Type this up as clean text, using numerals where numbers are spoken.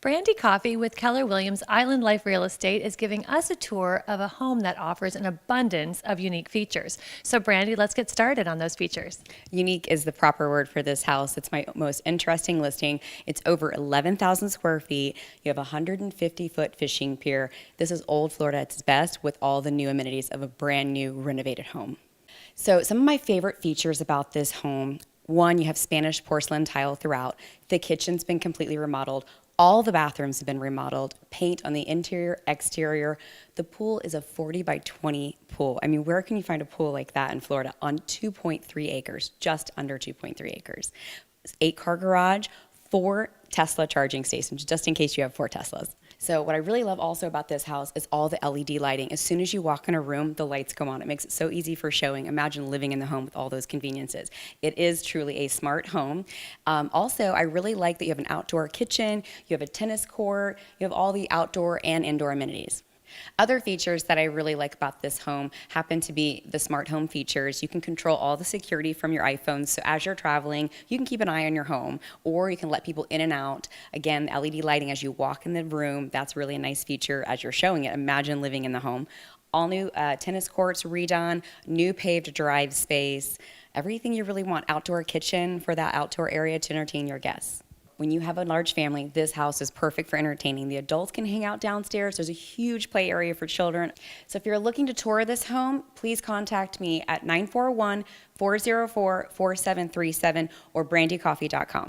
Brandy Coffee with Keller Williams Island Life Real Estate is giving us a tour of a home that offers an abundance of unique features. So Brandy, let's get started on those features. Unique is the proper word for this house. It's my most interesting listing. It's over 11,000 square feet. You have a 150-foot fishing pier. This is old Florida at its best with all the new amenities of a brand new renovated home. So some of my favorite features about this home: one, you have Spanish porcelain tile throughout. The kitchen's been completely remodeled. All the bathrooms have been remodeled, paint on the interior, exterior. The pool is a 40 by 20 pool. I mean, where can you find a pool like that in Florida on 2.3 acres, just under 2.3 acres? 8-car garage, 4 Tesla charging stations, just in case you have 4 Teslas. So what I really love also about this house is all the LED lighting. As soon as you walk in a room, the lights come on. It makes it so easy for showing. Imagine living in the home with all those conveniences. It is truly a smart home. Also, I really like that you have an outdoor kitchen, you have a tennis court, you have all the outdoor and indoor amenities. Other features that I really like about this home happen to be the smart home features. You can control all the security from your iPhone, so as you're traveling, you can keep an eye on your home, or you can let people in and out. Again, LED lighting as you walk in the room, that's really a nice feature as you're showing it. Imagine living in the home. All new tennis courts redone, new paved drive space, everything you really want. Outdoor kitchen for that outdoor area to entertain your guests. When you have a large family, this house is perfect for entertaining. The adults can hang out downstairs. There's a huge play area for children. So if you're looking to tour this home, please contact me at 941-404-4737 or brandycoffee.com.